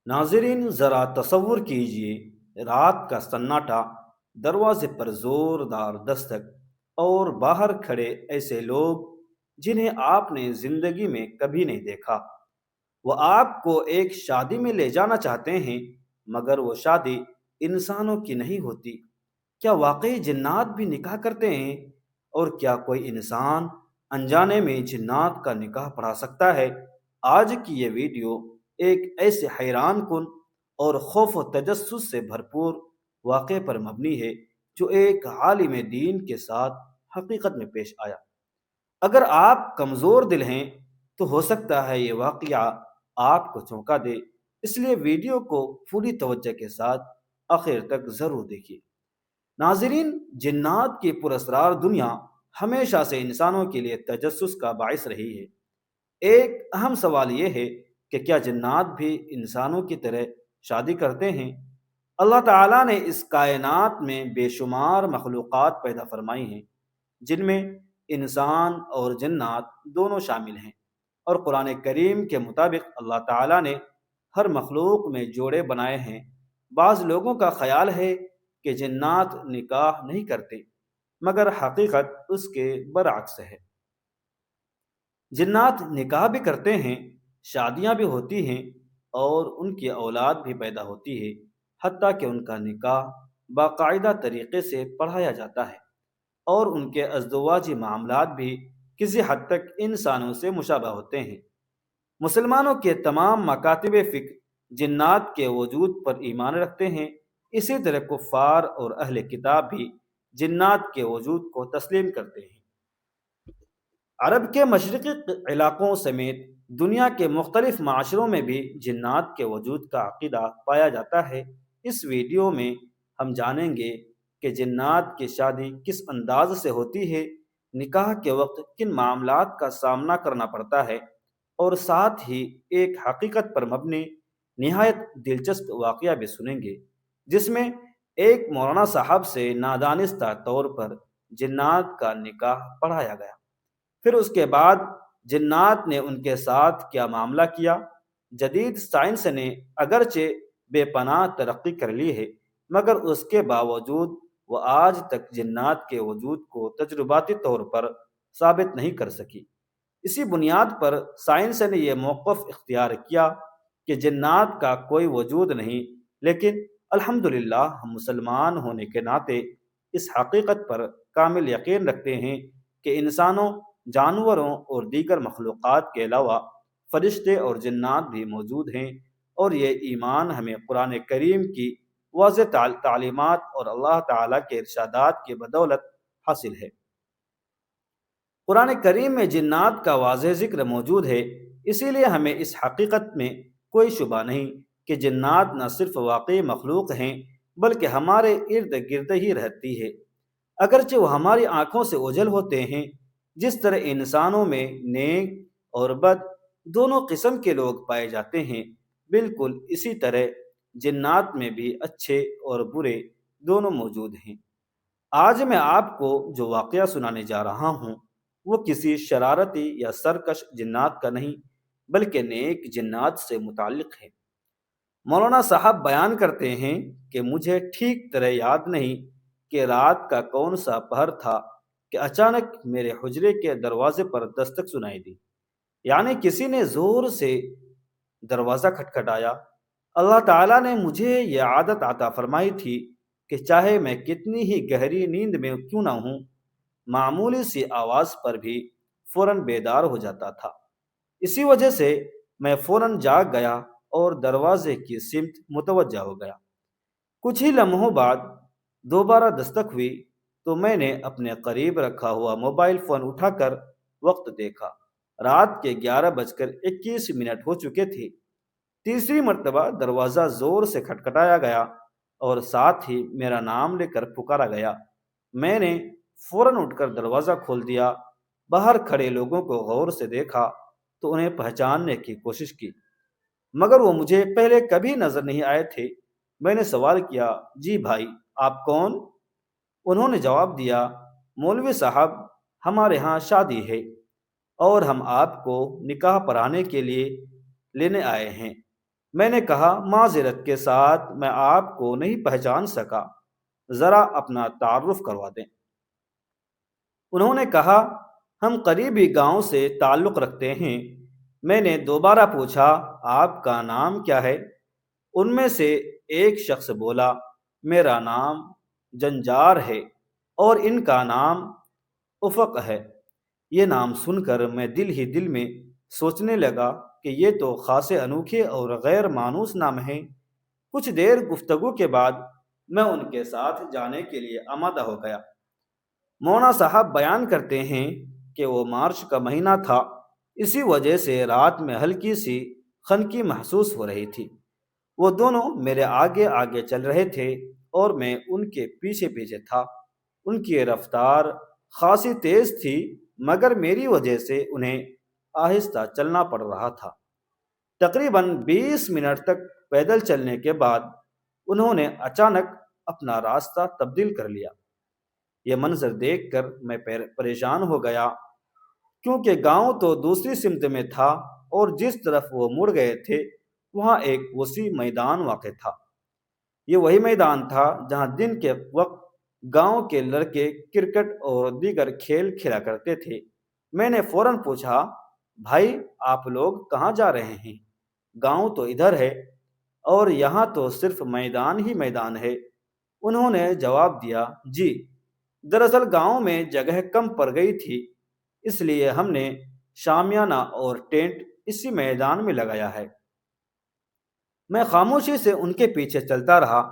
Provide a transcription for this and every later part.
ناظرین ذرا تصور کیجئے، رات کا سناٹا، دروازے پر زوردار دستک، اور باہر کھڑے ایسے لوگ جنہیں آپ نے زندگی میں کبھی نہیں دیکھا۔ وہ آپ کو ایک شادی میں لے جانا چاہتے ہیں، مگر وہ شادی انسانوں کی نہیں ہوتی۔ کیا واقعی جنات بھی نکاح کرتے ہیں؟ اور کیا کوئی انسان انجانے میں جنات کا نکاح پڑھا سکتا ہے؟ آج کی یہ ویڈیو ایک ایسے حیران کن اور خوف و تجسس سے بھرپور واقعے پر مبنی ہے جو ایک عالم دین کے ساتھ حقیقت میں پیش آیا۔ اگر آپ کمزور دل ہیں تو ہو سکتا ہے یہ واقعہ آپ کو چونکا دے، اس لیے ویڈیو کو پوری توجہ کے ساتھ آخر تک ضرور دیکھیے۔ ناظرین، جنات کی پراسرار دنیا ہمیشہ سے انسانوں کے لیے تجسس کا باعث رہی ہے۔ ایک اہم سوال یہ ہے کہ کیا جنات بھی انسانوں کی طرح شادی کرتے ہیں؟ اللہ تعالیٰ نے اس کائنات میں بے شمار مخلوقات پیدا فرمائی ہیں، جن میں انسان اور جنات دونوں شامل ہیں، اور قرآن کریم کے مطابق اللہ تعالیٰ نے ہر مخلوق میں جوڑے بنائے ہیں۔ بعض لوگوں کا خیال ہے کہ جنات نکاح نہیں کرتے، مگر حقیقت اس کے برعکس ہے۔ جنات نکاح بھی کرتے ہیں، شادیاں بھی ہوتی ہیں، اور ان کی اولاد بھی پیدا ہوتی ہے، حتیٰ کہ ان کا نکاح باقاعدہ طریقے سے پڑھایا جاتا ہے، اور ان کے ازدواجی معاملات بھی کسی حد تک انسانوں سے مشابہ ہوتے ہیں۔ مسلمانوں کے تمام مکاتب فکر جنات کے وجود پر ایمان رکھتے ہیں، اسی طرح کفار اور اہل کتاب بھی جنات کے وجود کو تسلیم کرتے ہیں۔ عرب کے مشرقی علاقوں سمیت دنیا کے مختلف معاشروں میں بھی جنات کے وجود کا عقیدہ پایا جاتا ہے۔ اس ویڈیو میں ہم جانیں گے کہ جنات کی شادی کس انداز سے ہوتی ہے، نکاح کے وقت کن معاملات کا سامنا کرنا پڑتا ہے، اور ساتھ ہی ایک حقیقت پر مبنی نہایت دلچسپ واقعہ بھی سنیں گے، جس میں ایک مولانا صاحب سے نادانستہ طور پر جنات کا نکاح پڑھایا گیا۔ پھر اس کے بعد جنات نے ان کے ساتھ کیا معاملہ کیا۔ جدید سائنس نے اگرچہ بے پناہ ترقی کر لی ہے، مگر اس کے باوجود وہ آج تک جنات کے وجود کو تجرباتی طور پر ثابت نہیں کر سکی۔ اسی بنیاد پر سائنس نے یہ موقف اختیار کیا کہ جنات کا کوئی وجود نہیں، لیکن الحمدللہ ہم مسلمان ہونے کے ناطے اس حقیقت پر کامل یقین رکھتے ہیں کہ انسانوں، جانوروں اور دیگر مخلوقات کے علاوہ فرشتے اور جنات بھی موجود ہیں، اور یہ ایمان ہمیں قرآن کریم کی واضح تعلیمات اور اللہ تعالیٰ کے ارشادات کی بدولت حاصل ہے۔ قرآن کریم میں جنات کا واضح ذکر موجود ہے، اسی لیے ہمیں اس حقیقت میں کوئی شبہ نہیں کہ جنات نہ صرف واقعی مخلوق ہیں بلکہ ہمارے ارد گرد ہی رہتی ہے۔ اگرچہ وہ ہماری آنکھوں سے اوجھل ہوتے ہیں، جس طرح انسانوں میں نیک اور بد دونوں قسم کے لوگ پائے جاتے ہیں، بالکل اسی طرح جنات میں بھی اچھے اور برے دونوں موجود ہیں۔ آج میں آپ کو جو واقعہ سنانے جا رہا ہوں وہ کسی شرارتی یا سرکش جنات کا نہیں، بلکہ نیک جنات سے متعلق ہے۔ مولانا صاحب بیان کرتے ہیں کہ مجھے ٹھیک طرح یاد نہیں کہ رات کا کون سا پہر تھا کہ اچانک میرے حجرے کے دروازے پر دستک سنائی دی، یعنی کسی نے زور سے دروازہ کھٹکھٹایا۔ اللہ تعالیٰ نے مجھے یہ عادت عطا فرمائی تھی کہ چاہے میں کتنی ہی گہری نیند میں کیوں نہ ہوں، معمولی سی آواز پر بھی فوراً بیدار ہو جاتا تھا۔ اسی وجہ سے میں فوراً جاگ گیا اور دروازے کی سمت متوجہ ہو گیا۔ کچھ ہی لمحوں بعد دوبارہ دستک ہوئی تو میں نے اپنے قریب رکھا ہوا موبائل فون اٹھا کر وقت دیکھا۔ رات کے 11:21 ہو چکے تھے۔ تیسری مرتبہ دروازہ زور سے کھٹکھٹایا گیا اور ساتھ ہی میرا نام لے کر پکارا گیا۔ میں نے فوراً اٹھ کر دروازہ کھول دیا۔ باہر کھڑے لوگوں کو غور سے دیکھا تو انہیں پہچاننے کی کوشش کی، مگر وہ مجھے پہلے کبھی نظر نہیں آئے تھے۔ میں نے سوال کیا، جی بھائی آپ کون؟ انہوں نے جواب دیا، مولوی صاحب ہمارے ہاں شادی ہے اور ہم آپ کو نکاح پڑھانے کے لیے لینے آئے ہیں۔ میں نے کہا معذرت کے ساتھ میں آپ کو نہیں پہچان سکا، ذرا اپنا تعارف کروا دیں۔ انہوں نے کہا ہم قریبی گاؤں سے تعلق رکھتے ہیں۔ میں نے دوبارہ پوچھا آپ کا نام کیا ہے؟ ان میں سے ایک شخص بولا میرا نام جنجار ہے اور ان کا نام افق ہے۔ یہ نام سن کر میں دل ہی دل میں سوچنے لگا کہ یہ تو خاصے انوکھے اور غیر مانوس نام ہیں۔ کچھ دیر گفتگو کے بعد میں ان کے ساتھ جانے کے لیے آمادہ ہو گیا۔ مونا صاحب بیان کرتے ہیں کہ وہ مارچ کا مہینہ تھا، اسی وجہ سے رات میں ہلکی سی خنکی محسوس ہو رہی تھی۔ وہ دونوں میرے آگے آگے چل رہے تھے اور میں ان کے پیچھے پیچھے تھا۔ ان کی رفتار خاصی تیز تھی مگر میری وجہ سے انہیں آہستہ چلنا پڑ رہا تھا۔ تقریباً 20 منٹ تک پیدل چلنے کے بعد انہوں نے اچانک اپنا راستہ تبدیل کر لیا۔ یہ منظر دیکھ کر میں پریشان ہو گیا کیونکہ گاؤں تو دوسری سمت میں تھا اور جس طرف وہ مڑ گئے تھے وہاں ایک وسیع میدان واقع تھا۔ یہ وہی میدان تھا جہاں دن کے وقت گاؤں کے لڑکے کرکٹ اور دیگر کھیل کھیلا کرتے تھے۔ میں نے فوراً پوچھا بھائی آپ لوگ کہاں جا رہے ہیں؟ گاؤں تو ادھر ہے اور یہاں تو صرف میدان ہی میدان ہے۔ انہوں نے جواب دیا جی، دراصل گاؤں میں جگہ کم پڑ گئی تھی، اس لیے ہم نے شامیانہ اور ٹینٹ اسی میدان میں لگایا ہے۔ میں خاموشی سے ان کے پیچھے چلتا رہا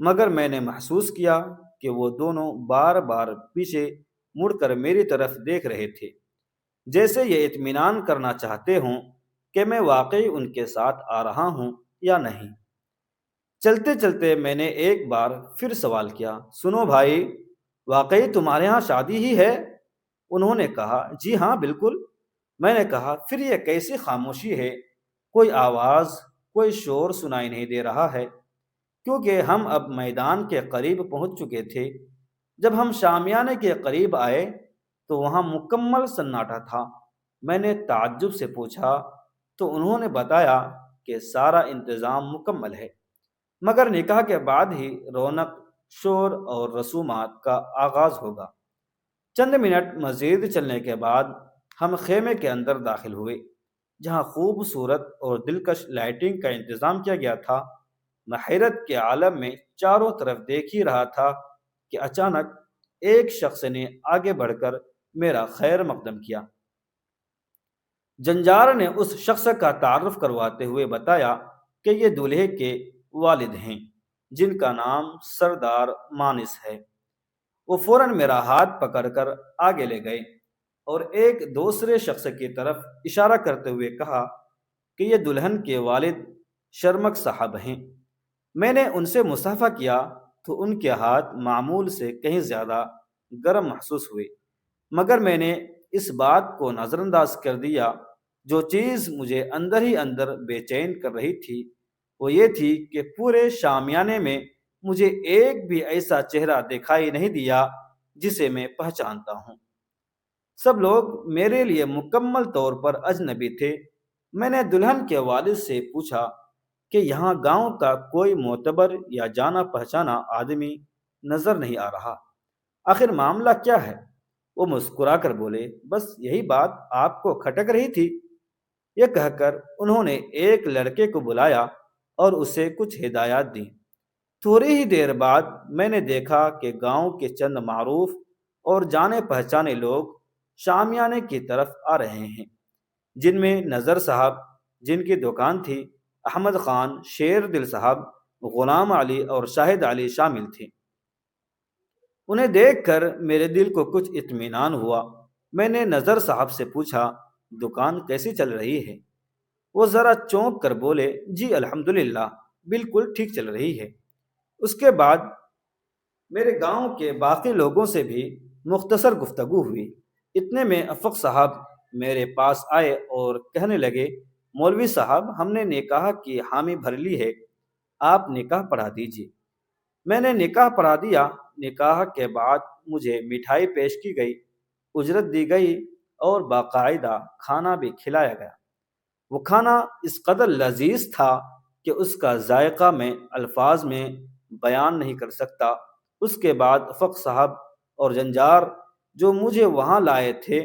مگر میں نے محسوس کیا کہ وہ دونوں بار بار پیچھے مڑ کر میری طرف دیکھ رہے تھے، جیسے یہ اطمینان کرنا چاہتے ہوں کہ میں واقعی ان کے ساتھ آ رہا ہوں یا نہیں۔ چلتے چلتے میں نے ایک بار پھر سوال کیا سنو بھائی، واقعی تمہارے ہاں شادی ہی ہے؟ انہوں نے کہا جی ہاں بالکل۔ میں نے کہا پھر یہ کیسی خاموشی ہے؟ کوئی آواز، کوئی شور سنائی نہیں دے رہا ہے؟ کیونکہ ہم اب میدان کے قریب پہنچ چکے تھے۔ جب ہم شامیانے کے قریب آئے تو وہاں مکمل سناٹا تھا۔ میں نے تعجب سے پوچھا تو انہوں نے بتایا کہ سارا انتظام مکمل ہے مگر نکاح کے بعد ہی رونق، شور اور رسومات کا آغاز ہوگا۔ چند منٹ مزید چلنے کے بعد ہم خیمے کے اندر داخل ہوئے جہاں خوبصورت اور دلکش لائٹنگ کا انتظام کیا گیا تھا۔ میں حیرت کے عالم میں چاروں طرف دیکھ ہی رہا تھا کہ اچانک ایک شخص نے آگے بڑھ کر میرا خیر مقدم کیا۔ جنجار نے اس شخص کا تعارف کرواتے ہوئے بتایا کہ یہ دولہے کے والد ہیں جن کا نام سردار مانس ہے۔ وہ فوراً میرا ہاتھ پکڑ کر آگے لے گئے اور ایک دوسرے شخص کی طرف اشارہ کرتے ہوئے کہا کہ یہ دلہن کے والد شرمک صاحب ہیں۔ میں نے ان سے مصافحہ کیا تو ان کے ہاتھ معمول سے کہیں زیادہ گرم محسوس ہوئے مگر میں نے اس بات کو نظر انداز کر دیا۔ جو چیز مجھے اندر ہی اندر بے چین کر رہی تھی وہ یہ تھی کہ پورے شامیانے میں مجھے ایک بھی ایسا چہرہ دکھائی نہیں دیا جسے میں پہچانتا ہوں۔ سب لوگ میرے لیے مکمل طور پر اجنبی تھے۔ میں نے دلہن کے والد سے پوچھا کہ یہاں گاؤں کا کوئی معتبر یا جانا پہچانا آدمی نظر نہیں آ رہا، آخر معاملہ کیا ہے؟ وہ مسکرا کر بولے بس یہی بات آپ کو کھٹک رہی تھی۔ یہ کہہ کر انہوں نے ایک لڑکے کو بلایا اور اسے کچھ ہدایات دیں۔ تھوڑی ہی دیر بعد میں نے دیکھا کہ گاؤں کے چند معروف اور جانے پہچانے لوگ شامیانے کی طرف آ رہے ہیں، جن میں نظر صاحب جن کی دکان تھی، احمد خان، شیر دل صاحب، غلام علی اور شاہد علی شامل تھے۔ انہیں دیکھ کر میرے دل کو کچھ اطمینان ہوا۔ میں نے نظر صاحب سے پوچھا دکان کیسی چل رہی ہے؟ وہ ذرا چونک کر بولے جی الحمدللہ بالکل ٹھیک چل رہی ہے۔ اس کے بعد میرے گاؤں کے باقی لوگوں سے بھی مختصر گفتگو ہوئی۔ اتنے میں افق صاحب میرے پاس آئے اور کہنے لگے مولوی صاحب ہم نے نکاح کی حامی بھر لی ہے، آپ نکاح پڑھا دیجیے۔ میں نے نکاح پڑھا دیا۔ نکاح کے بعد مجھے مٹھائی پیش کی گئی، اجرت دی گئی اور باقاعدہ کھانا بھی کھلایا گیا۔ وہ کھانا اس قدر لذیذ تھا کہ اس کا ذائقہ میں الفاظ میں بیان نہیں کر سکتا۔ اس کے بعد افق صاحب اور جنجار جو مجھے وہاں لائے تھے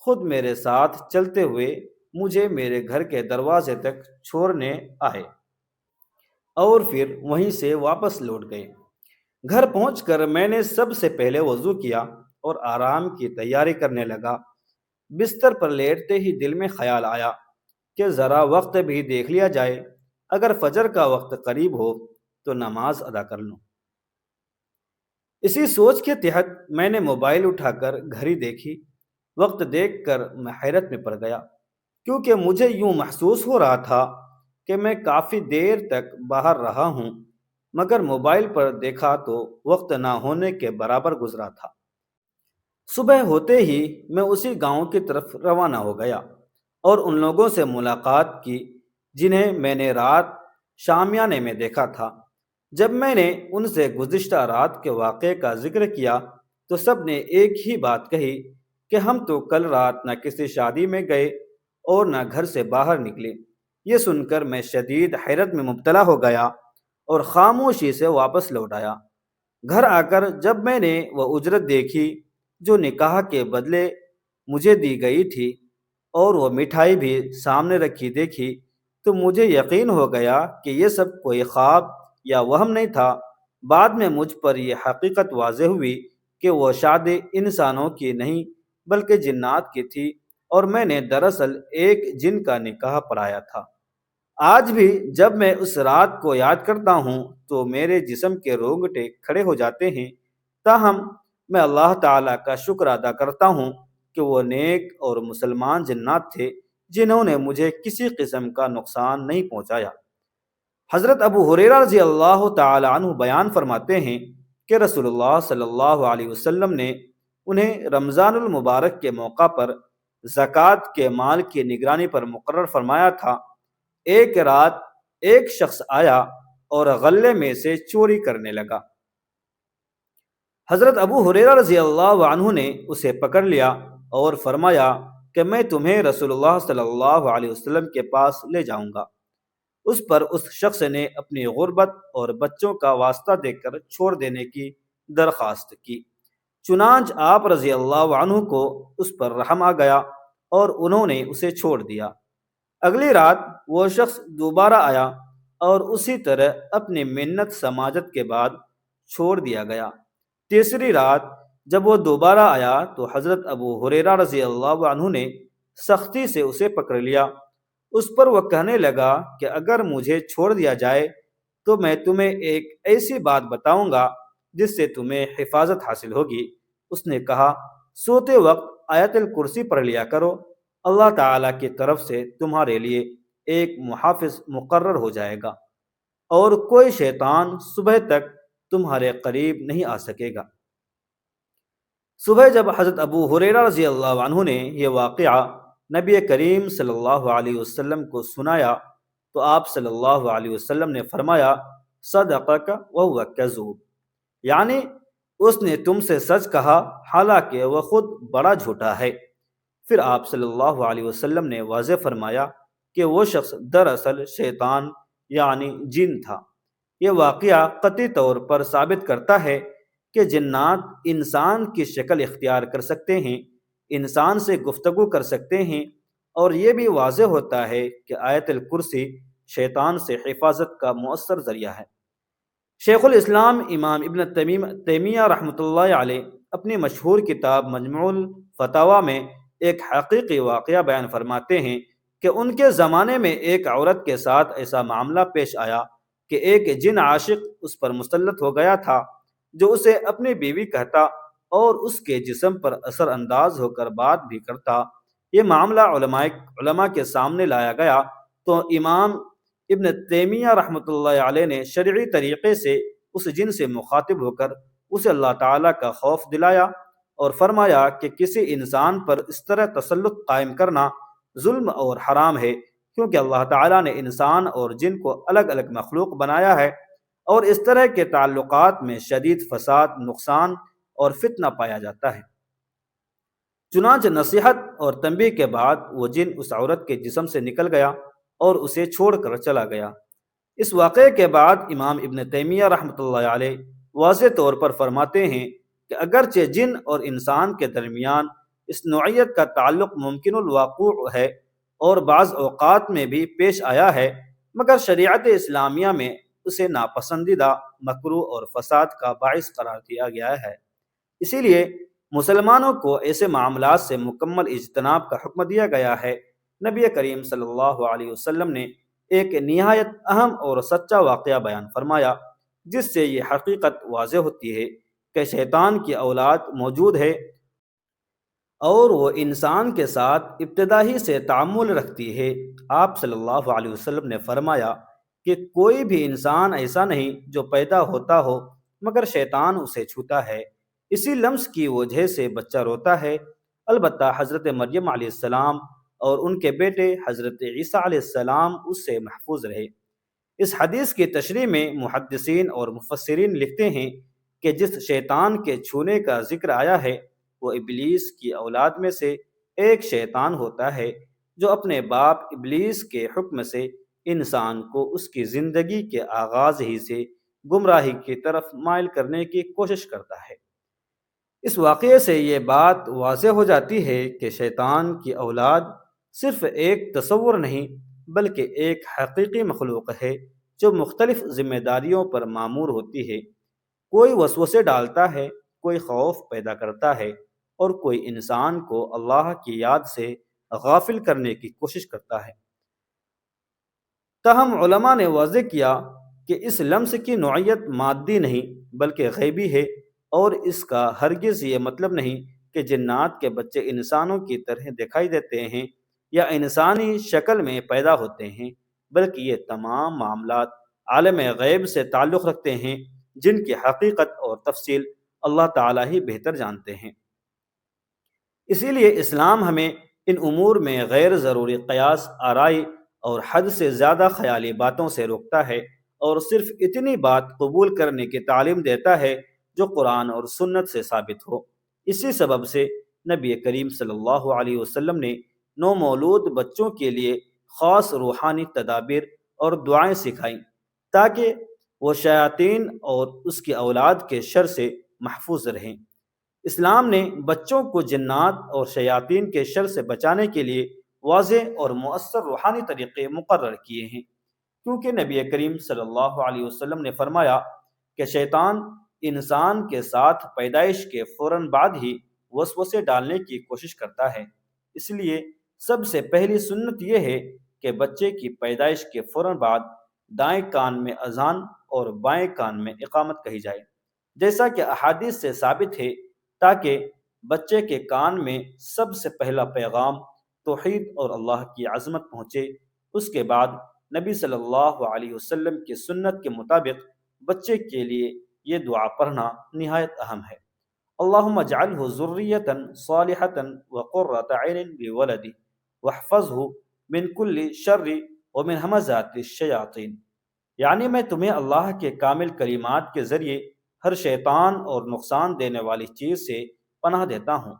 خود میرے ساتھ چلتے ہوئے مجھے میرے گھر کے دروازے تک چھوڑنے آئے اور پھر وہیں سے واپس لوٹ گئے۔ گھر پہنچ کر میں نے سب سے پہلے وضو کیا اور آرام کی تیاری کرنے لگا۔ بستر پر لیٹتے ہی دل میں خیال آیا کہ ذرا وقت بھی دیکھ لیا جائے، اگر فجر کا وقت قریب ہو تو نماز ادا کر لوں۔ اسی سوچ کے تحت میں نے موبائل اٹھا کر گھڑی دیکھی۔ وقت دیکھ کر میں حیرت میں پڑ گیا، کیونکہ مجھے یوں محسوس ہو رہا تھا کہ میں کافی دیر تک باہر رہا ہوں، مگر موبائل پر دیکھا تو وقت نہ ہونے کے برابر گزرا تھا۔ صبح ہوتے ہی میں اسی گاؤں کی طرف روانہ ہو گیا اور ان لوگوں سے ملاقات کی جنہیں میں نے رات شامیانے میں دیکھا تھا۔ جب میں نے ان سے گزشتہ رات کے واقعے کا ذکر کیا تو سب نے ایک ہی بات کہی کہ ہم تو کل رات نہ کسی شادی میں گئے اور نہ گھر سے باہر نکلے۔ یہ سن کر میں شدید حیرت میں مبتلا ہو گیا اور خاموشی سے واپس لوٹ آیا۔ گھر آ کر جب میں نے وہ اجرت دیکھی جو نکاح کے بدلے مجھے دی گئی تھی اور وہ مٹھائی بھی سامنے رکھی دیکھی تو مجھے یقین ہو گیا کہ یہ سب کوئی خواب یا وہم نہیں تھا۔ بعد میں مجھ پر یہ حقیقت واضح ہوئی کہ وہ شادی انسانوں کی نہیں بلکہ جنات کی تھی اور میں نے دراصل ایک جن کا نکاح پڑھایا تھا۔ آج بھی جب میں اس رات کو یاد کرتا ہوں تو میرے جسم کے رونگٹے کھڑے ہو جاتے ہیں۔ تاہم میں اللہ تعالیٰ کا شکر ادا کرتا ہوں کہ وہ نیک اور مسلمان جنات تھے جنہوں نے مجھے کسی قسم کا نقصان نہیں پہنچایا۔ حضرت ابو ہریرہ رضی اللہ تعالی عنہ بیان فرماتے ہیں کہ رسول اللہ صلی اللہ علیہ وسلم نے انہیں رمضان المبارک کے موقع پر زکوٰۃ کے مال کی نگرانی پر مقرر فرمایا تھا۔ ایک رات ایک شخص آیا اور غلے میں سے چوری کرنے لگا۔ حضرت ابو ہریرہ رضی اللہ عنہ نے اسے پکڑ لیا اور فرمایا کہ میں تمہیں رسول اللہ صلی اللہ علیہ وسلم کے پاس لے جاؤں گا۔ اس پر اس شخص نے اپنی غربت اور بچوں کا واسطہ دے کر چھوڑ دینے کی درخواست کی۔ چنانچہ آپ رضی اللہ عنہ کو اس پر رحم آ گیا اور انہوں نے اسے چھوڑ دیا۔ اگلی رات وہ شخص دوبارہ آیا اور اسی طرح اپنی منت سماجت کے بعد چھوڑ دیا گیا۔ تیسری رات جب وہ دوبارہ آیا تو حضرت ابو ہریرہ رضی اللہ عنہ نے سختی سے اسے پکڑ لیا۔ اس پر وہ کہنے لگا کہ اگر مجھے چھوڑ دیا جائے تو میں تمہیں ایک ایسی بات بتاؤں گا جس سے تمہیں حفاظت حاصل ہوگی۔ اس نے کہا، سوتے وقت آیت الکرسی پڑھ لیا کرو، اللہ تعالیٰ کی طرف سے تمہارے لیے ایک محافظ مقرر ہو جائے گا اور کوئی شیطان صبح تک تمہارے قریب نہیں آ سکے گا۔ صبح جب حضرت ابو ہریرہ رضی اللہ عنہ نے یہ واقعہ نبی کریم صلی اللہ علیہ وسلم کو سنایا تو آپ صلی اللہ علیہ وسلم نے فرمایا، صدقک وہو کذوب، یعنی اس نے تم سے سچ کہا حالانکہ وہ خود بڑا جھوٹا ہے۔ پھر آپ صلی اللہ علیہ وسلم نے واضح فرمایا کہ وہ شخص دراصل شیطان یعنی جن تھا۔ یہ واقعہ قطعی طور پر ثابت کرتا ہے کہ جنات انسان کی شکل اختیار کر سکتے ہیں، انسان سے گفتگو کر سکتے ہیں، اور یہ بھی واضح ہوتا ہے کہ آیت الکرسی شیطان سے حفاظت کا مؤثر ذریعہ ہے۔ شیخ الاسلام امام ابن تیمیہ رحمۃ اللہ علیہ اپنی مشہور کتاب مجموع الفتاوی میں ایک حقیقی واقعہ بیان فرماتے ہیں کہ ان کے زمانے میں ایک عورت کے ساتھ ایسا معاملہ پیش آیا کہ ایک جن عاشق اس پر مسلط ہو گیا تھا جو اسے اپنی بیوی کہتا اور اس کے جسم پر اثر انداز ہو کر بات بھی کرتا۔ یہ معاملہ علماء کے سامنے لایا گیا تو امام ابن تیمیہ رحمۃ اللہ علیہ نے شرعی طریقے سے اس جن سے مخاطب ہو کر اسے اللہ تعالیٰ کا خوف دلایا اور فرمایا کہ کسی انسان پر اس طرح تسلط قائم کرنا ظلم اور حرام ہے، کیونکہ اللہ تعالیٰ نے انسان اور جن کو الگ الگ مخلوق بنایا ہے اور اس طرح کے تعلقات میں شدید فساد، نقصان اور فتنہ پایا جاتا ہے۔ چنانچہ نصیحت اور تنبیہ کے بعد وہ جن اس عورت کے جسم سے نکل گیا اور اسے چھوڑ کر چلا گیا۔ اس واقعے کے بعد امام ابن تیمیہ رحمۃ اللہ علیہ واضح طور پر فرماتے ہیں کہ اگرچہ جن اور انسان کے درمیان اس نوعیت کا تعلق ممکن الوقوع ہے اور بعض اوقات میں بھی پیش آیا ہے، مگر شریعت اسلامیہ میں اسے ناپسندیدہ، مکروہ اور فساد کا باعث قرار دیا گیا ہے۔ اسی لیے مسلمانوں کو ایسے معاملات سے مکمل اجتناب کا حکم دیا گیا ہے۔ نبی کریم صلی اللہ علیہ وسلم نے ایک نہایت اہم اور سچا واقعہ بیان فرمایا، جس سے یہ حقیقت واضح ہوتی ہے کہ شیطان کی اولاد موجود ہے اور وہ انسان کے ساتھ ابتدائی سے تعامل رکھتی ہے۔ آپ صلی اللہ علیہ وسلم نے فرمایا کہ کوئی بھی انسان ایسا نہیں جو پیدا ہوتا ہو مگر شیطان اسے چھوتا ہے، اسی لمس کی وجہ سے بچہ روتا ہے۔ البتہ حضرت مریم علیہ السلام اور ان کے بیٹے حضرت عیسیٰ علیہ السلام اس سے محفوظ رہے۔ اس حدیث کی تشریح میں محدثین اور مفسرین لکھتے ہیں کہ جس شیطان کے چھونے کا ذکر آیا ہے وہ ابلیس کی اولاد میں سے ایک شیطان ہوتا ہے جو اپنے باپ ابلیس کے حکم سے انسان کو اس کی زندگی کے آغاز ہی سے گمراہی کی طرف مائل کرنے کی کوشش کرتا ہے۔ اس واقعے سے یہ بات واضح ہو جاتی ہے کہ شیطان کی اولاد صرف ایک تصور نہیں بلکہ ایک حقیقی مخلوق ہے جو مختلف ذمہ داریوں پر مامور ہوتی ہے۔ کوئی وسوسے ڈالتا ہے، کوئی خوف پیدا کرتا ہے اور کوئی انسان کو اللہ کی یاد سے غافل کرنے کی کوشش کرتا ہے۔ تاہم علماء نے واضح کیا کہ اس لمس کی نوعیت مادی نہیں بلکہ غیبی ہے، اور اس کا ہرگز یہ مطلب نہیں کہ جنات کے بچے انسانوں کی طرح دکھائی دیتے ہیں یا انسانی شکل میں پیدا ہوتے ہیں، بلکہ یہ تمام معاملات عالم غیب سے تعلق رکھتے ہیں جن کی حقیقت اور تفصیل اللہ تعالیٰ ہی بہتر جانتے ہیں۔ اسی لیے اسلام ہمیں ان امور میں غیر ضروری قیاس آرائی اور حد سے زیادہ خیالی باتوں سے روکتا ہے اور صرف اتنی بات قبول کرنے کی تعلیم دیتا ہے جو قرآن اور سنت سے ثابت ہو۔ اسی سبب سے نبی کریم صلی اللہ علیہ وسلم نے نومولود بچوں کے لیے خاص روحانی تدابیر اور دعائیں سکھائیں تاکہ وہ شیاطین اور اس کی اولاد کے شر سے محفوظ رہیں۔ اسلام نے بچوں کو جنات اور شیاطین کے شر سے بچانے کے لیے واضح اور مؤثر روحانی طریقے مقرر کیے ہیں، کیونکہ نبی کریم صلی اللہ علیہ وسلم نے فرمایا کہ شیطان انسان کے ساتھ پیدائش کے فوراً بعد ہی وسوسے ڈالنے کی کوشش کرتا ہے۔ اس لیے سب سے پہلی سنت یہ ہے کہ بچے کی پیدائش کے فوراً بعد دائیں کان میں اذان اور بائیں کان میں اقامت کہی جائے، جیسا کہ احادیث سے ثابت ہے، تاکہ بچے کے کان میں سب سے پہلا پیغام توحید اور اللہ کی عظمت پہنچے۔ اس کے بعد نبی صلی اللہ علیہ وسلم کی سنت کے مطابق بچے کے لیے یہ دعا پڑھنا نہایت اہم ہے۔ اللہم اجعلہ ذریۃ صالحۃ وقرۃ عین لولدی واحفظہ من کل شر ومن ہمزات الشیاطین، یعنی میں تمہیں اللہ کے کامل کلمات کے ذریعے ہر شیطان اور نقصان دینے والی چیز سے پناہ دیتا ہوں،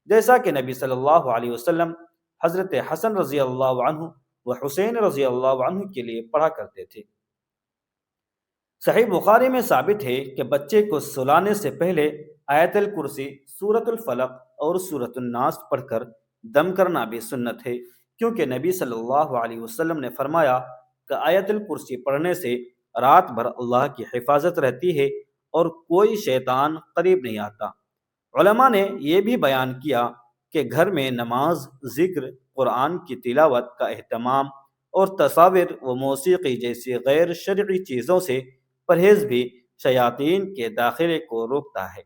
جیسا کہ نبی صلی اللہ علیہ وسلم حضرت حسن رضی اللہ عنہ و حسین رضی اللہ عنہ کے لیے پڑھا کرتے تھے۔ صحیح بخاری میں ثابت ہے کہ بچے کو سلانے سے پہلے آیت الکرسی، سورۃ الفلق اور سورۃ الناس پڑھ کر دم کرنا بھی سنت ہے، کیونکہ نبی صلی اللہ علیہ وسلم نے فرمایا کہ آیت الکرسی پڑھنے سے رات بھر اللہ کی حفاظت رہتی ہے اور کوئی شیطان قریب نہیں آتا۔ علماء نے یہ بھی بیان کیا کہ گھر میں نماز، ذکر، قرآن کی تلاوت کا اہتمام اور تصاویر و موسیقی جیسی غیر شرعی چیزوں سے پرہیز بھی شیاطین کے داخلے کو روکتا ہے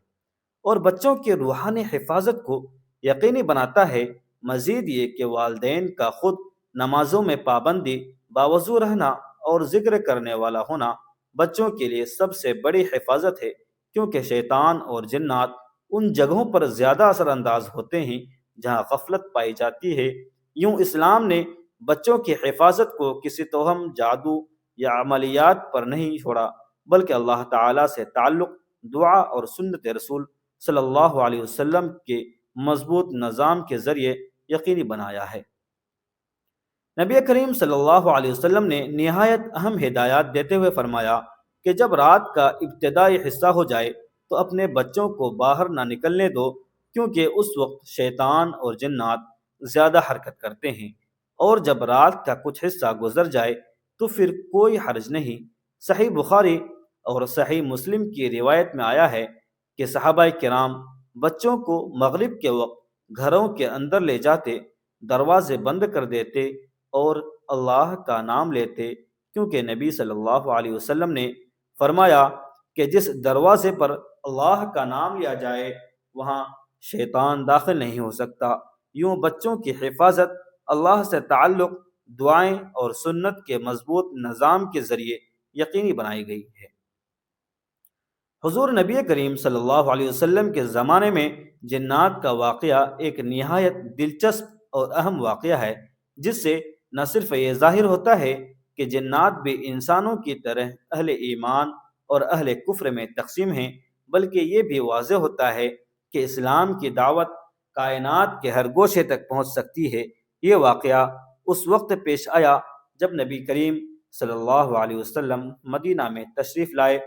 اور بچوں کی روحانی حفاظت کو یقینی بناتا ہے۔ مزید یہ کہ والدین کا خود نمازوں میں پابندی، باوضو رہنا اور ذکر کرنے والا ہونا بچوں کے لیے سب سے بڑی حفاظت ہے، کیونکہ شیطان اور جنات ان جگہوں پر زیادہ اثر انداز ہوتے ہیں جہاں غفلت پائی جاتی ہے۔ یوں اسلام نے بچوں کی حفاظت کو کسی توہم، جادو یا عملیات پر نہیں چھوڑا، بلکہ اللہ تعالیٰ سے تعلق، دعا اور سنت رسول صلی اللہ علیہ وسلم کے مضبوط نظام کے ذریعے یقینی بنایا ہے۔ نبی کریم صلی اللہ علیہ وسلم نے نہایت اہم ہدایات دیتے ہوئے فرمایا کہ جب رات کا ابتدائی حصہ ہو جائے تو اپنے بچوں کو باہر نہ نکلنے دو، کیونکہ اس وقت شیطان اور جنات زیادہ حرکت کرتے ہیں، اور جب رات کا کچھ حصہ گزر جائے تو پھر کوئی حرج نہیں۔ صحیح بخاری اور صحیح مسلم کی روایت میں آیا ہے کہ صحابہ کرام بچوں کو مغرب کے وقت گھروں کے اندر لے جاتے، دروازے بند کر دیتے اور اللہ کا نام لیتے، کیونکہ نبی صلی اللہ علیہ وسلم نے فرمایا کہ جس دروازے پر اللہ کا نام لیا جائے وہاں شیطان داخل نہیں ہو سکتا۔ یوں بچوں کی حفاظت اللہ سے تعلق دعائیں اور سنت کے مضبوط نظام کے ذریعے یقینی بنائی گئی ہے۔ حضور نبی کریم صلی اللہ علیہ وسلم کے زمانے میں جنات کا واقعہ ایک نہایت دلچسپ اور اہم واقعہ ہے، جس سے نہ صرف یہ ظاہر ہوتا ہے کہ جنات بھی انسانوں کی طرح اہل ایمان اور اہل کفر میں تقسیم ہیں، بلکہ یہ بھی واضح ہوتا ہے کہ اسلام کی دعوت کائنات کے ہر گوشے تک پہنچ سکتی ہے۔ یہ واقعہ اس وقت پیش آیا جب نبی کریم صلی اللہ علیہ وسلم مدینہ میں تشریف لائے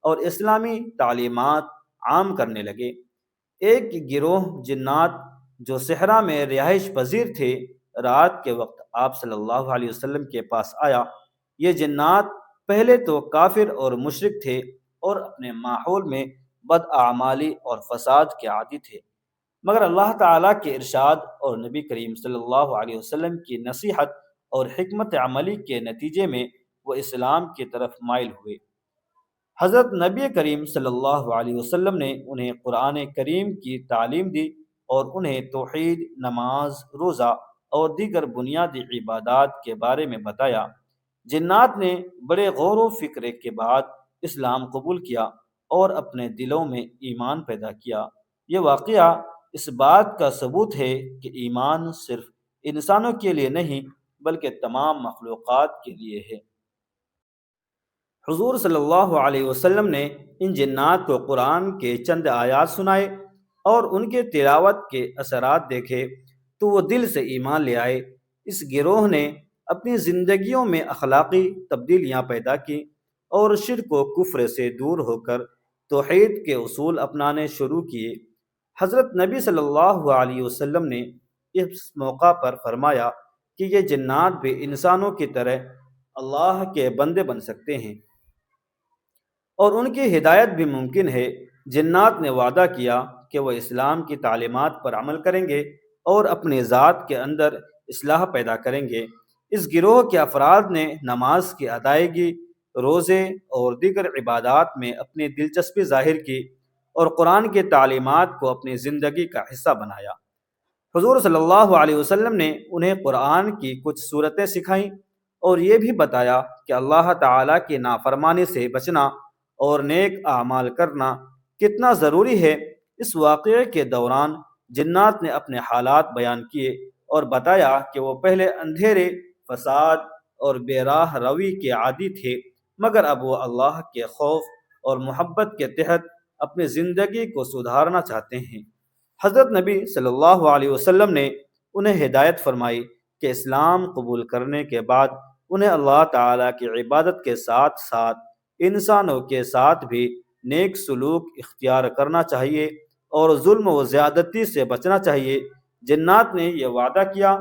اور اسلامی تعلیمات عام کرنے لگے۔ ایک گروہ جنات جو صحرا میں رہائش پذیر تھے، رات کے وقت آپ صلی اللہ علیہ وسلم کے پاس آیا۔ یہ جنات پہلے تو کافر اور مشرک تھے اور اپنے ماحول میں بداعمالی اور فساد کے عادی تھے، مگر اللہ تعالیٰ کے ارشاد اور نبی کریم صلی اللہ علیہ وسلم کی نصیحت اور حکمت عملی کے نتیجے میں وہ اسلام کی طرف مائل ہوئے۔ حضرت نبی کریم صلی اللہ علیہ وسلم نے انہیں قرآن کریم کی تعلیم دی اور انہیں توحید، نماز، روزہ اور دیگر بنیادی عبادات کے بارے میں بتایا۔ جنات نے بڑے غور و فکر کے بعد اسلام قبول کیا اور اپنے دلوں میں ایمان پیدا کیا۔ یہ واقعہ اس بات کا ثبوت ہے کہ ایمان صرف انسانوں کے لیے نہیں بلکہ تمام مخلوقات کے لیے ہے۔ حضور صلی اللہ علیہ وسلم نے ان جنات کو قرآن کے چند آیات سنائے اور ان کے تلاوت کے اثرات دیکھے تو وہ دل سے ایمان لے آئے۔ اس گروہ نے اپنی زندگیوں میں اخلاقی تبدیلیاں پیدا کی اور شرک و کفر سے دور ہو کر توحید کے اصول اپنانے شروع کیے۔ حضرت نبی صلی اللہ علیہ وسلم نے اس موقع پر فرمایا کہ یہ جنات بھی انسانوں کی طرح اللہ کے بندے بن سکتے ہیں اور ان کی ہدایت بھی ممکن ہے۔ جنات نے وعدہ کیا کہ وہ اسلام کی تعلیمات پر عمل کریں گے اور اپنی ذات کے اندر اصلاح پیدا کریں گے۔ اس گروہ کے افراد نے نماز کی ادائیگی، روزے اور دیگر عبادات میں اپنی دلچسپی ظاہر کی اور قرآن کی تعلیمات کو اپنی زندگی کا حصہ بنایا۔ حضور صلی اللہ علیہ وسلم نے انہیں قرآن کی کچھ صورتیں سکھائیں اور یہ بھی بتایا کہ اللہ تعالیٰ کی نافرمانی سے بچنا اور نیک اعمال کرنا کتنا ضروری ہے۔ اس واقعے کے دوران جنات نے اپنے حالات بیان کیے اور بتایا کہ وہ پہلے اندھیرے، فساد اور بے راہ روی کے عادی تھے، مگر اب وہ اللہ کے خوف اور محبت کے تحت اپنی زندگی کو سدھارنا چاہتے ہیں۔ حضرت نبی صلی اللہ علیہ وسلم نے انہیں ہدایت فرمائی کہ اسلام قبول کرنے کے بعد انہیں اللہ تعالیٰ کی عبادت کے ساتھ ساتھ انسانوں کے ساتھ بھی نیک سلوک اختیار کرنا چاہیے اور ظلم و زیادتی سے بچنا چاہیے۔ جنات نے یہ وعدہ کیا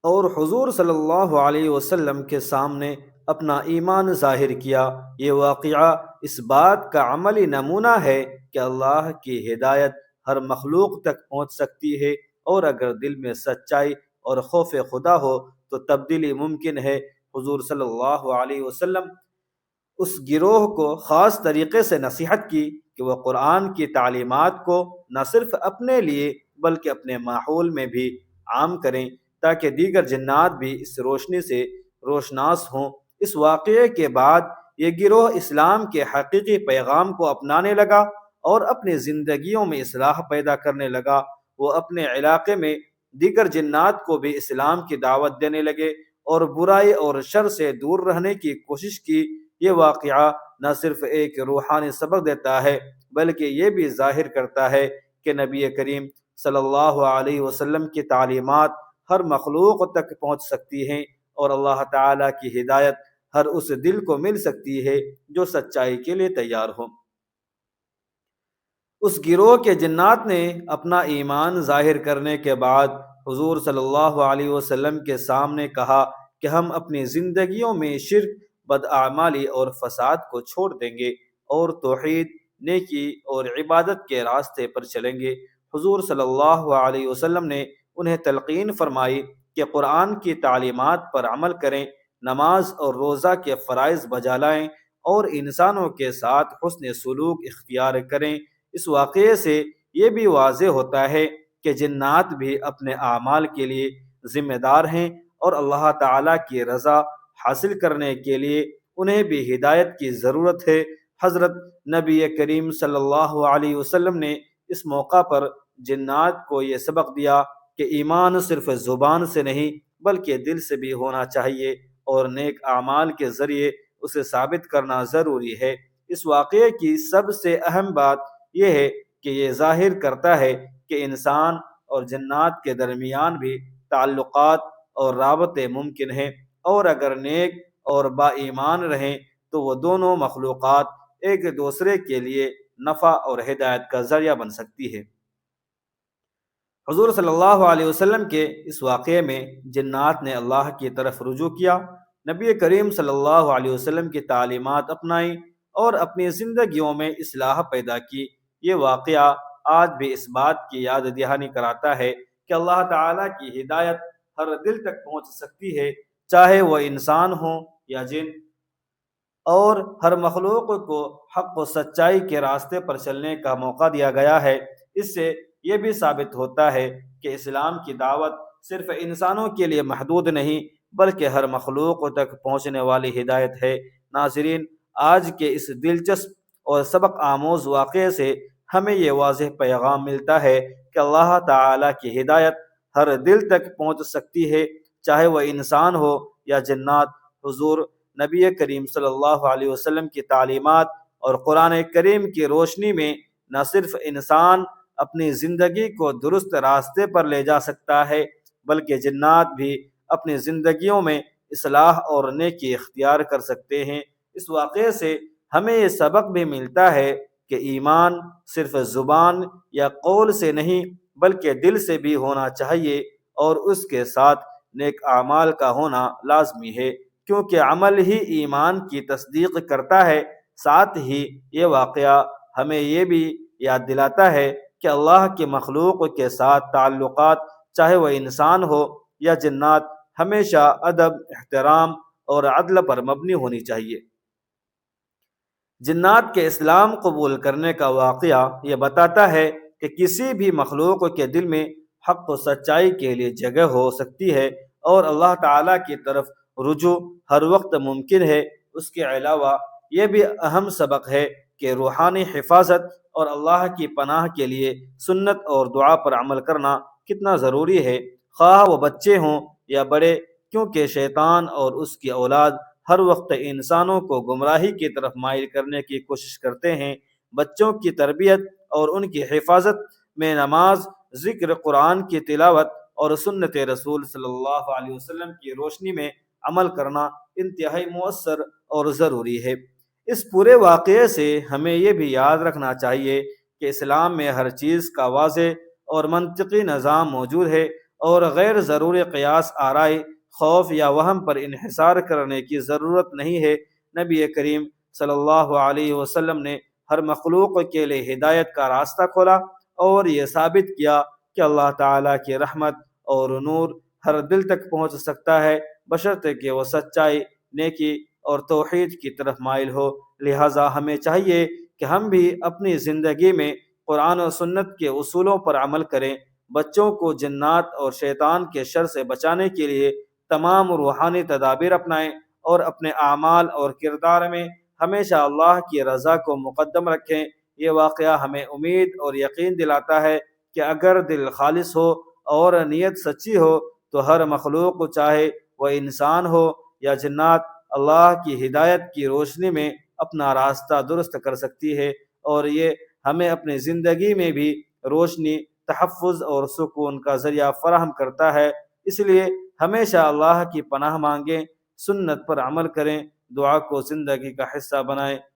اور حضور صلی اللہ علیہ وسلم کے سامنے اپنا ایمان ظاہر کیا۔ یہ واقعہ اس بات کا عملی نمونہ ہے کہ اللہ کی ہدایت ہر مخلوق تک پہنچ سکتی ہے، اور اگر دل میں سچائی اور خوف خدا ہو تو تبدیلی ممکن ہے۔ حضور صلی اللہ علیہ وسلم اس گروہ کو خاص طریقے سے نصیحت کی کہ وہ قرآن کی تعلیمات کو نہ صرف اپنے لیے بلکہ اپنے ماحول میں بھی عام کریں، تاکہ دیگر جنات بھی اس روشنی سے روشناس ہوں۔ اس واقعے کے بعد یہ گروہ اسلام کے حقیقی پیغام کو اپنانے لگا اور اپنی زندگیوں میں اصلاح پیدا کرنے لگا۔ وہ اپنے علاقے میں دیگر جنات کو بھی اسلام کی دعوت دینے لگے اور برائی اور شر سے دور رہنے کی کوشش کی۔ یہ واقعہ نہ صرف ایک روحانی سبق دیتا ہے بلکہ یہ بھی ظاہر کرتا ہے کہ نبی کریم صلی اللہ علیہ وسلم کی تعلیمات ہر مخلوق تک پہنچ سکتی ہیں، اور اللہ تعالیٰ کی ہدایت ہر اس دل کو مل سکتی ہے جو سچائی کے لیے تیار ہو۔ اس گروہ کے جنات نے اپنا ایمان ظاہر کرنے کے بعد حضور صلی اللہ علیہ وسلم کے سامنے کہا کہ ہم اپنی زندگیوں میں شرک، بداعمالی اور فساد کو چھوڑ دیں گے اور توحید، نیکی اور عبادت کے راستے پر چلیں گے۔ حضور صلی اللہ علیہ وسلم نے انہیں تلقین فرمائی کہ قرآن کی تعلیمات پر عمل کریں، نماز اور روزہ کے فرائض بجا لائیں اور انسانوں کے ساتھ حسن سلوک اختیار کریں۔ اس واقعے سے یہ بھی واضح ہوتا ہے کہ جنات بھی اپنے اعمال کے لیے ذمہ دار ہیں، اور اللہ تعالیٰ کی رضا حاصل کرنے کے لیے انہیں بھی ہدایت کی ضرورت ہے۔ حضرت نبی کریم صلی اللہ علیہ وسلم نے اس موقع پر جنات کو یہ سبق دیا کہ ایمان صرف زبان سے نہیں بلکہ دل سے بھی ہونا چاہیے، اور نیک اعمال کے ذریعے اسے ثابت کرنا ضروری ہے۔ اس واقعے کی سب سے اہم بات یہ ہے کہ یہ ظاہر کرتا ہے کہ انسان اور جنات کے درمیان بھی تعلقات اور رابطے ممکن ہیں، اور اگر نیک اور با ایمان رہیں تو وہ دونوں مخلوقات ایک دوسرے کے لیے نفع اور ہدایت کا ذریعہ بن سکتی ہے۔ حضور صلی اللہ علیہ وسلم کے اس واقعے میں جنات نے اللہ کی طرف رجوع کیا، نبی کریم صلی اللہ علیہ وسلم کی تعلیمات اپنائیں اور اپنی زندگیوں میں اصلاح پیدا کی۔ یہ واقعہ آج بھی اس بات کی یاد دہانی کراتا ہے کہ اللہ تعالیٰ کی ہدایت ہر دل تک پہنچ سکتی ہے، چاہے وہ انسان ہو یا جن، اور ہر مخلوق کو حق و سچائی کے راستے پر چلنے کا موقع دیا گیا ہے۔ اس سے یہ بھی ثابت ہوتا ہے کہ اسلام کی دعوت صرف انسانوں کے لیے محدود نہیں بلکہ ہر مخلوق تک پہنچنے والی ہدایت ہے۔ ناظرین، آج کے اس دلچسپ اور سبق آموز واقعے سے ہمیں یہ واضح پیغام ملتا ہے کہ اللہ تعالیٰ کی ہدایت ہر دل تک پہنچ سکتی ہے، چاہے وہ انسان ہو یا جنات۔ حضور نبی کریم صلی اللہ علیہ وسلم کی تعلیمات اور قرآن کریم کی روشنی میں نہ صرف انسان اپنی زندگی کو درست راستے پر لے جا سکتا ہے بلکہ جنات بھی اپنی زندگیوں میں اصلاح اور نیکی اختیار کر سکتے ہیں۔ اس واقعے سے ہمیں یہ سبق بھی ملتا ہے کہ ایمان صرف زبان یا قول سے نہیں بلکہ دل سے بھی ہونا چاہیے، اور اس کے ساتھ نیک اعمال کا ہونا لازمی ہے، کیونکہ عمل ہی ایمان کی تصدیق کرتا ہے۔ ساتھ ہی یہ واقعہ ہمیں یہ بھی یاد دلاتا ہے کہ اللہ کے مخلوق کے ساتھ تعلقات، چاہے وہ انسان ہو یا جنات، ہمیشہ ادب، احترام اور عدل پر مبنی ہونی چاہیے۔ جنات کے اسلام قبول کرنے کا واقعہ یہ بتاتا ہے کہ کسی بھی مخلوق کے دل میں حق و سچائی کے لیے جگہ ہو سکتی ہے، اور اللہ تعالیٰ کی طرف رجوع ہر وقت ممکن ہے۔ اس کے علاوہ یہ بھی اہم سبق ہے کہ روحانی حفاظت اور اللہ کی پناہ کے لیے سنت اور دعا پر عمل کرنا کتنا ضروری ہے، خواہ وہ بچے ہوں یا بڑے، کیونکہ شیطان اور اس کی اولاد ہر وقت انسانوں کو گمراہی کی طرف مائل کرنے کی کوشش کرتے ہیں۔ بچوں کی تربیت اور ان کی حفاظت میں نماز، ذکر، قرآن کی تلاوت اور سنت رسول صلی اللہ علیہ وسلم کی روشنی میں عمل کرنا انتہائی مؤثر اور ضروری ہے۔ اس پورے واقعے سے ہمیں یہ بھی یاد رکھنا چاہیے کہ اسلام میں ہر چیز کا واضح اور منطقی نظام موجود ہے، اور غیر ضروری قیاس آرائی، خوف یا وہم پر انحصار کرنے کی ضرورت نہیں ہے۔ نبی کریم صلی اللہ علیہ وسلم نے ہر مخلوق کے لیے ہدایت کا راستہ کھولا اور یہ ثابت کیا کہ اللہ تعالیٰ کی رحمت اور نور ہر دل تک پہنچ سکتا ہے، بشرطے کہ وہ سچائی، نیکی اور توحید کی طرف مائل ہو۔ لہٰذا ہمیں چاہیے کہ ہم بھی اپنی زندگی میں قرآن و سنت کے اصولوں پر عمل کریں، بچوں کو جنات اور شیطان کے شر سے بچانے کے لیے تمام روحانی تدابیر اپنائیں، اور اپنے اعمال اور کردار میں ہمیشہ اللہ کی رضا کو مقدم رکھیں۔ یہ واقعہ ہمیں امید اور یقین دلاتا ہے کہ اگر دل خالص ہو اور نیت سچی ہو تو ہر مخلوق، چاہے وہ انسان ہو یا جنات، اللہ کی ہدایت کی روشنی میں اپنا راستہ درست کر سکتی ہے، اور یہ ہمیں اپنی زندگی میں بھی روشنی، تحفظ اور سکون کا ذریعہ فراہم کرتا ہے۔ اس لیے ہمیشہ اللہ کی پناہ مانگیں، سنت پر عمل کریں، دعا کو زندگی کا حصہ بنائیں